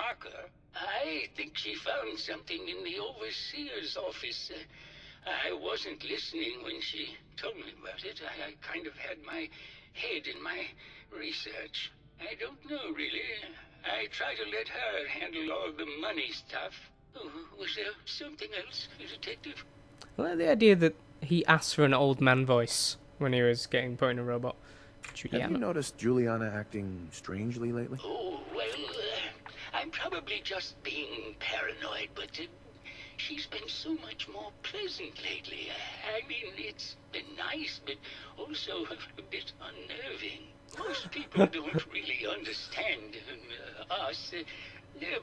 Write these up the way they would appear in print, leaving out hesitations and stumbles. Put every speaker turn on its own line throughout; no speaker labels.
Parker. I think she found something in the overseer's office. I wasn't listening when she told me about it. I kind of had my head in my research. I don't know, really. I try to let her handle all the money stuff. Oh, was there something else, Detective?
I like the idea that he asked for an old man voice when he was getting put in a robot.
Have you noticed Juliana acting strangely lately?
Oh, well, I'm probably just being paranoid, but she's been so much more pleasant lately. I mean, it's been nice, but also a bit unnerving. Most people don't really understand us,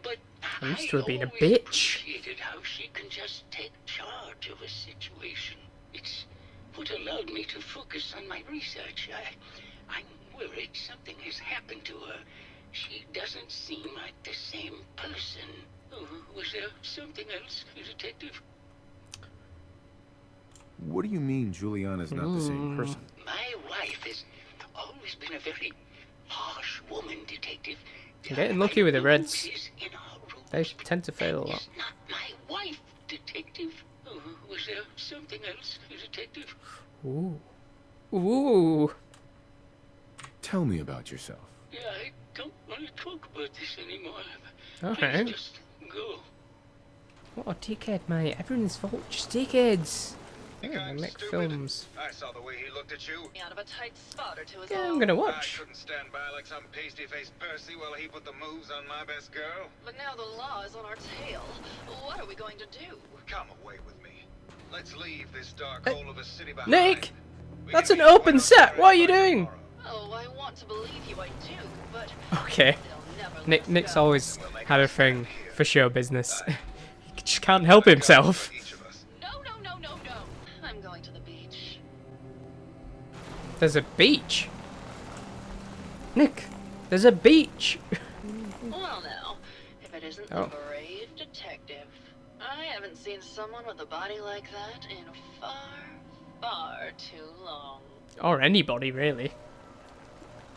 but
I'm used
I
to her being a
always
bitch.
appreciated how she can just take charge of a situation. It's what allowed me to focus on my research. I'm worried something has happened to her. She doesn't seem like the same person. Oh, was there something else, Detective?
What do you mean Juliana's not the same person?
My wife has always been a very harsh woman, Detective.
I'm getting lucky with the reds.
She's in our room.
They tend to fail a lot.
It's not my wife, Detective. Oh, was there something else, Detective?
Ooh. Ooh.
Tell me about yourself.
Yeah, I don't want to talk about this anymore.
Okay.
Please just go.
What a dickhead, mate. Everyone's fault. Just dickheads.
You
Yeah, they
kind
make
stupid.
films.
I saw the way he looked at you.
Out of a tight spot or two is
Yeah,
all.
I'm gonna
I
watch.
couldn't stand by like some pasty-faced Percy while he put the moves on my best girl.
But now the law is on our tail. What are we going to do?
Come away with me. Let's leave this dark
Hey,
hole of a city behind.
Nick!
We
That's
can
an
meet
open
right
set.
outside
What are you
by
doing?
tomorrow.
Oh, I want to believe you, I do, but
Okay.
they'll never let
Nick's
us go.
always had a thing for show business. He just can't help himself.
Each of us.
No. I'm going to the beach.
There's a beach. Nick, there's a beach.
Well, now, if it isn't
Oh.
the brave detective. I haven't seen someone with a body like that in far too long.
Or anybody, really.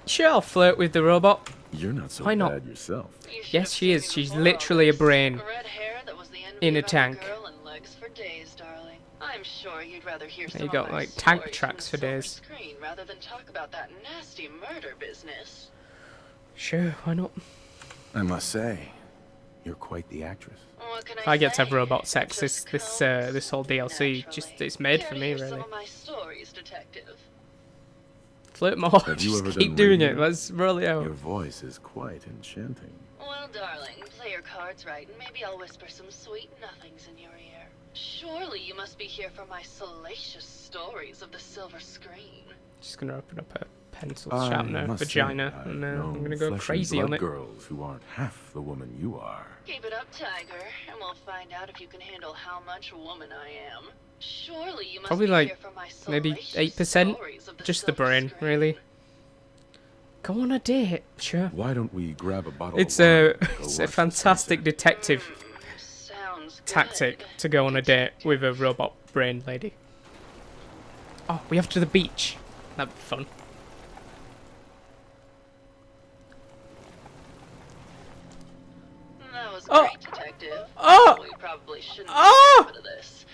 Sure, I'll flirt with the robot.
You're not so
Why not?
bad yourself.
You should
Yes,
have
she
seen
is.
me
She's
before
literally a
all this.
brain
Red hair that was the envy
in a
of every
tank.
girl and legs for days, darling. I'm sure you'd rather hear
There
some
you go,
of my
like, tank
stories
tracks
from
for
the silver
days.
screen rather than talk about that nasty murder business.
Sure, why not?
I must say, you're quite the actress.
What can
If I get to have
say?
robot sex,
Just
this whole DLC,
naturally.
just it's made
Care
for
to
me,
hear
really.
Some of my stories, detective.
Flirt more.
Have you
Just
ever
keep
done
doing it.
radio?
Let's roll it
Your
out.
voice is quite enchanting.
Well, darling, play your cards right, and maybe I'll whisper some sweet nothings in your ear. Surely you must be here for my salacious stories of the silver screen.
Just gonna open up a pencil
I
sharpener
must say,
vagina,
I've
and
known
I'm gonna go
flesh and
crazy
blood
on it.
girls who aren't half the woman you are.
Keep it up, Tiger, and we'll find out if you can handle how much woman I am. Surely you must
Probably
be
like
here for my
maybe
salacious
8%.
stories of the
Just the
silver
brain,
screen.
really. Go on a date, sure.
Why don't we grab a bottle
It's
of wine
a
and go
it's a
watch the
fantastic
sunset?
detective
Sounds
tactic
good.
to go on a date with a robot brain lady. Oh, we have to the beach. That'd be fun.
That was
Oh.
great, detective.
Oh!
We probably shouldn't
Oh!
have of this.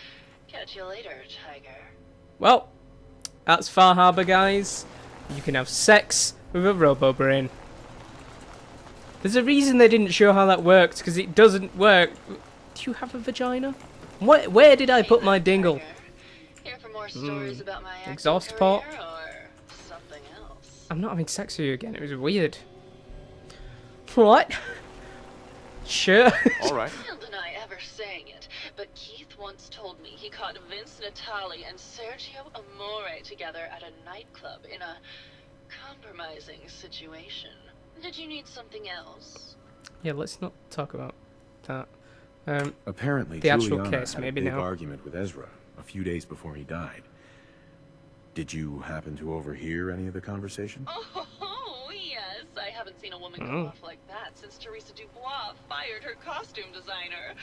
Catch you later, Tiger.
Well, that's Far Harbor, guys. You can have sex with a robo brain. There's a reason they didn't show how that worked, because it doesn't work. Do you have a vagina? Where did I put my dingle?
Tiger. Here for more stories about my acting
Exhaust
career
port.
or something else.
I'm not having sex with you again. It was weird. What? Sure.
All right.
I'll deny ever saying it, but Keith once told me he caught Vince Natali and Sergio Amore together at a nightclub in a compromising situation. Did you need something else?
Yeah, let's not talk about that.
Apparently,
The actual
Juliana
case,
had
maybe
a big
now.
argument with Ezra a few days before he died. Did you happen to overhear any of the conversation?
Oh, yes. I haven't seen a woman
Oh.
go off like that since Teresa Dubois fired her costume designer.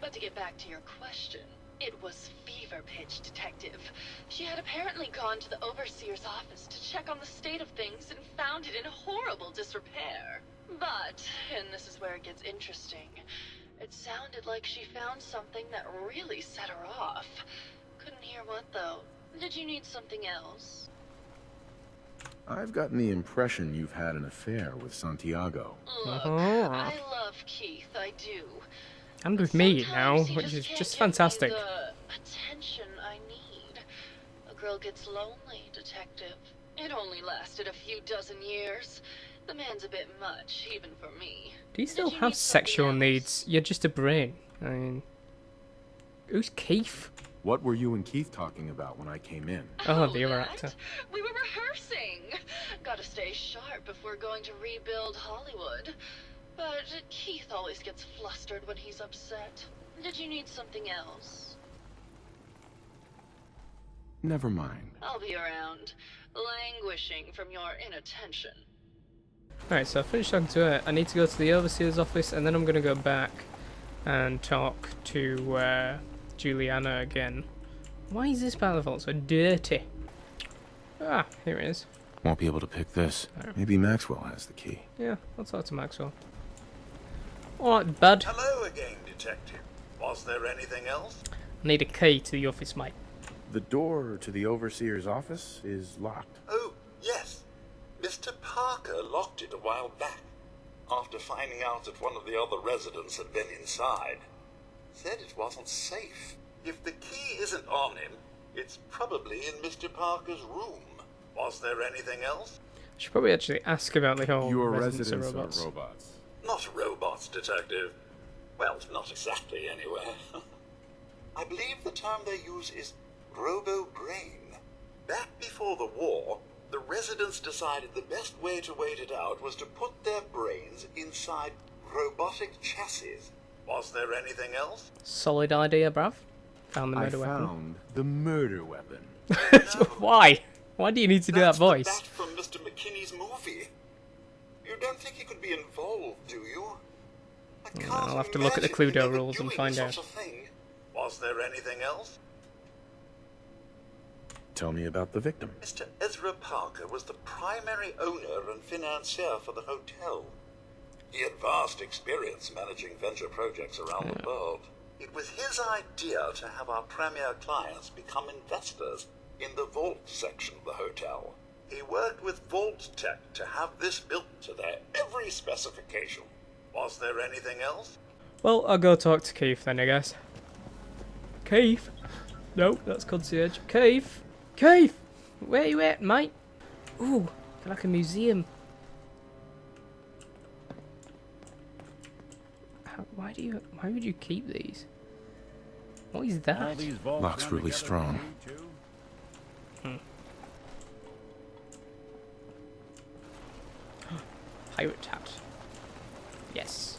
But to get back to your question, it was fever pitch, detective. She had apparently gone to the overseer's office to check on the state of things and found it in horrible disrepair. But, and this is where it gets interesting, it sounded like she found something that really set her off. Couldn't hear what, though. Did you need something else?
I've gotten the impression you've had an affair with Santiago.
Look,
Uh-huh.
I love Keith, I do.
And with me now,
Sometimes he
which is
can't
just
give me
fantastic.
the attention I need. A girl gets lonely, detective. It only lasted a few dozen years. The man's a bit much, even for me.
Do you still
Did you
have
need something
sexual
else?
needs? You're just a brain. I mean, who's Keith?
What were you and Keith talking about when I came in?
Oh, the other
that?
actor.
We were rehearsing. Gotta stay sharp if we're going to rebuild Hollywood. But Keith always gets flustered when he's upset. Did you need something else?
Never mind.
I'll be around, languishing from your inattention.
Alright, so I finished talking to her. I need to go to the overseer's office, and then I'm going to go back and talk to Juliana again. Why is this part of the vault so dirty? Ah, here it is.
Won't be able to pick this. Maybe Maxwell has the key.
Yeah, I'll talk to Maxwell. Alright, bud.
Hello again, Detective. Was there anything else?
I need a key to the office, mate.
The door to the overseer's office is locked.
Oh, yes. Mr. Parker locked it a while back, after finding out that one of the other residents had been inside. Said it wasn't safe. If the key isn't on him, it's probably in Mr. Parker's room. Was there anything else?
I should probably actually ask about the whole
Your
residents
residents
of robots.
are robots.
Not robots, Detective. Well, not exactly, anyway. I believe the term they use is robo-brain. Back before the war, the residents decided the best way to wait it out was to put their brains inside robotic chassis. Was there anything else?
Solid idea, bruv. Found the
I
murder weapon.
found the murder weapon.
Why? Why do you need to do that
That's
voice?
the bat from Mr. McKinney's movie. You don't think he could be involved, do you? I can't
I'll have to look at the
imagine him
Cluedo
ever
rules and
doing
find
such
out.
a thing. Was there anything else?
Tell me about the victim.
Mr. Ezra Parker was the primary owner and financier for the hotel. He had vast experience managing venture projects around the world. It was his idea to have our premier clients become investors in the vault section of the hotel. He worked with Vault Tech to have this built to their every specification. Was there anything else?
Well, I'll go talk to Keith then, I guess. Keith? No, that's concierge. Keith? Keith! Where you at, mate? Ooh, like a museum. Why would you keep these? What is that?
Lock's really strong.
Pirate hat. Yes.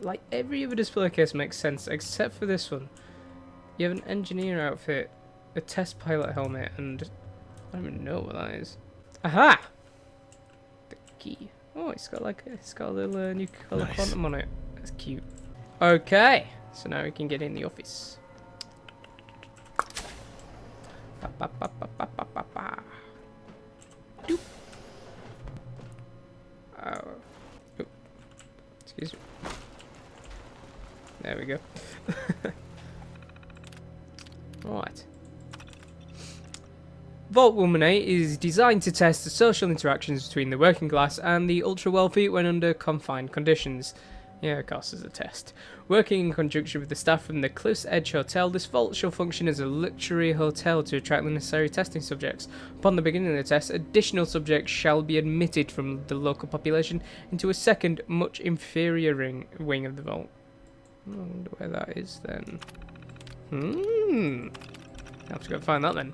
Like every other display case makes sense except for this one. You have an engineer outfit, a test pilot helmet, and I don't even know what that is. Aha! The key. Oh, it's got a little nuclear
Nice.
quantum on it. That's cute. Okay, so now we can get in the office. Ba, ba, ba, ba, ba, ba, ba, ba. Doop. Oh. Excuse me. There we go. Alright. Vault 118 is designed to test the social interactions between the working class and the ultra-wealthy when under confined conditions. Yeah, of course, as a test. Working in conjunction with the staff from the Cliff's Edge Hotel, this vault shall function as a luxury hotel to attract the necessary testing subjects. Upon the beginning of the test, additional subjects shall be admitted from the local population into a second, much inferior wing of the vault. I wonder where that is then. I'll have to go find that then.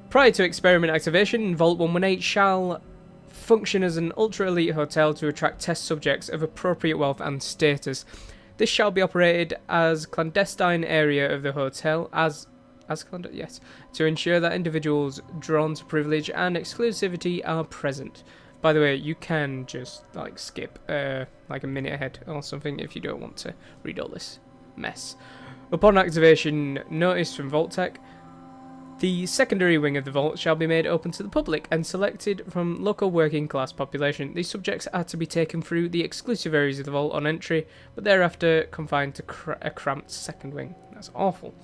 Prior to experiment activation, Vault 118 shall function as an ultra-elite hotel to attract test subjects of appropriate wealth and status. This shall be operated as clandestine area of the hotel, yes, to ensure that individuals drawn to privilege and exclusivity are present. By the way, you can just like skip like a minute ahead or something if you don't want to read all this mess. Upon activation notice from Vault-Tec, the secondary wing of the vault shall be made open to the public and selected from local working class population. These subjects are to be taken through the exclusive areas of the vault on entry, but thereafter confined to a cramped second wing. That's awful.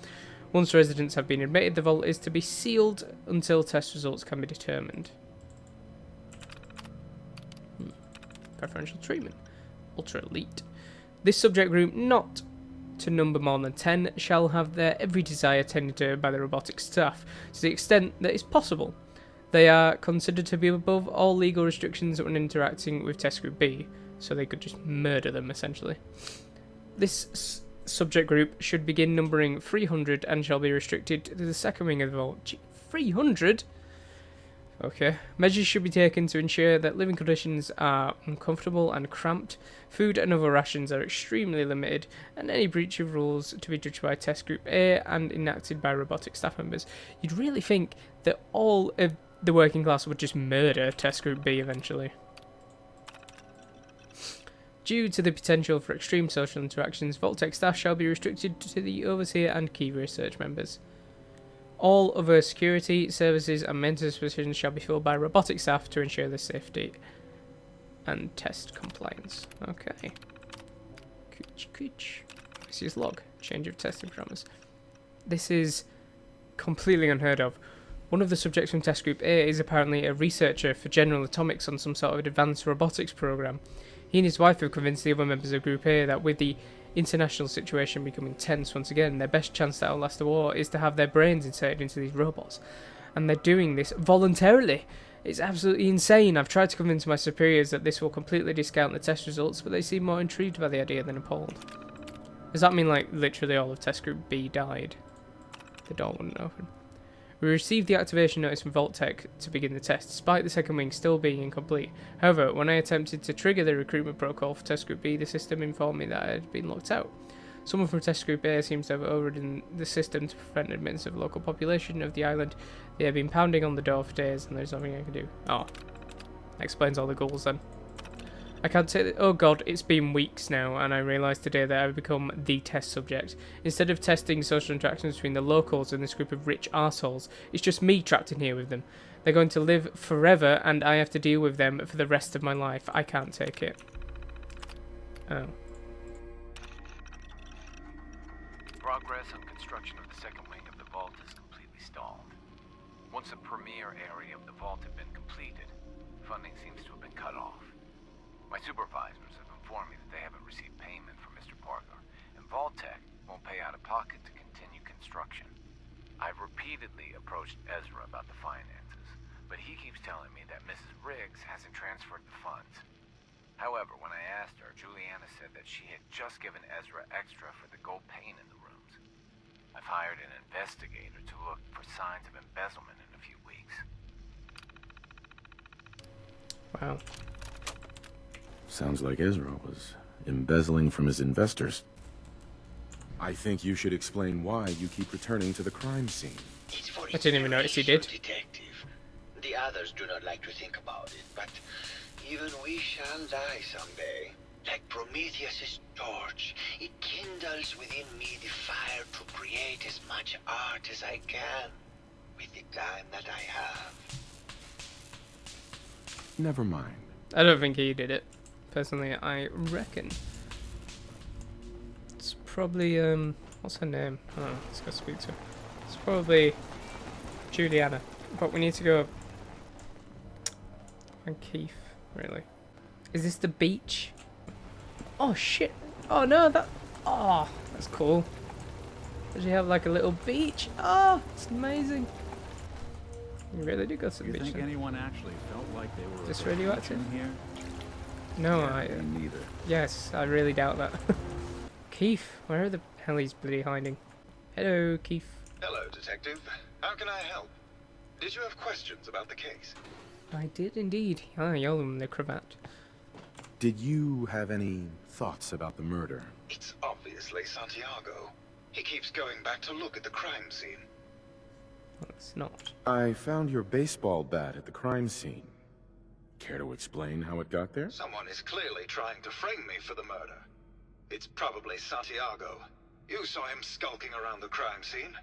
Once residents have been admitted, the vault is to be sealed until test results can be determined. Preferential treatment. Ultra elite. This subject group, not to number more than 10, shall have their every desire tended to by the robotic staff to the extent that is possible. They are considered to be above all legal restrictions when interacting with Test Group B, so they could just murder them essentially. This subject group should begin numbering 300 and shall be restricted to the second wing of the vault. Gee, 300? Okay. Measures should be taken to ensure that living conditions are uncomfortable and cramped, food and other rations are extremely limited, and any breach of rules to be judged by Test Group A and enacted by robotic staff members. You'd really think that all of the working class would just murder Test Group B eventually. Due to the potential for extreme social interactions, Vault-Tec staff shall be restricted to the overseer and key research members. All other security, services and maintenance positions shall be filled by robotic staff to ensure their safety and test compliance. Okay. This is log. Change of testing parameters. This is completely unheard of. One of the subjects from Test Group A is apparently a researcher for General Atomics on some sort of advanced robotics program. He and his wife have convinced the other members of Group A that with the international situation becoming tense once again, their best chance to outlast the war is to have their brains inserted into these robots. And they're doing this voluntarily. It's absolutely insane. I've tried to convince my superiors that this will completely discount the test results, but they seem more intrigued by the idea than appalled. Does that mean, like, literally all of Test Group B died? The door wouldn't open. We received the activation notice from Vault-Tec to begin the test, despite the second wing still being incomplete. However, when I attempted to trigger the recruitment protocol for Test Group B, the system informed me that I had been locked out. Someone from Test Group A seems to have overridden the system to prevent admittance of the local population of the island. They have been pounding on the door for days, and there's nothing I can do. Oh. That explains all the goals then. I can't say that. Oh god, it's been weeks now, and I realised today that I've become the test subject. Instead of testing social interactions between the locals and this group of rich arseholes, it's just me trapped in here with them. They're going to live forever, and I have to deal with them for the rest of my life. I can't take it. Oh.
Progress on construction of the second wing of the vault is completely stalled. Once a premier area of the vault had been completed, funding seems to have been cut off. My supervisors have informed me that they haven't received payment from Mr. Parker, and Vault-Tec won't pay out of pocket to continue construction. I've repeatedly approached Ezra about the finances, but he keeps telling me that Mrs. Riggs hasn't transferred the funds. However, when I asked her, Juliana said that she had just given Ezra extra for the gold paint in the rooms. I've hired an investigator to look for signs of embezzlement in a few weeks.
Wow.
Sounds like Ezra was embezzling from his investors. I think you should explain why you keep returning to the crime scene.
I didn't even notice he did.
Detective. The others do not like to think about it, but even we shall die someday. Like Prometheus's torch, it kindles within me the fire to create as much art as I can with the time that I have.
Never mind.
I don't think he did it. Personally, I reckon. It's probably, what's her name? Oh, let's go speak to her. It's probably Juliana. But we need to go... And Keith, really. Is this the beach? Oh, shit. Oh, no, that... Oh, that's cool. Does she have, like, a little beach? Oh, it's amazing. You really do go to the beach.
You think
then.
anyone actually felt like they were
Just
a bit
radioactive?
in here?
No,
Yeah, me neither.
Yes, I really doubt that. Keith, where the hell is bloody hiding? Hello, Keith.
Hello, Detective. How can I help? Did you have questions about the case?
I did indeed. Ah, you're in the cravat.
Did you have any thoughts about the murder?
It's obviously Santiago. He keeps going back to look at the crime scene.
Well, it's not.
I found your baseball bat at the crime scene. Care to explain how it got there?
Someone is clearly trying to frame me for the murder. It's probably Santiago. You saw him skulking around the crime scene.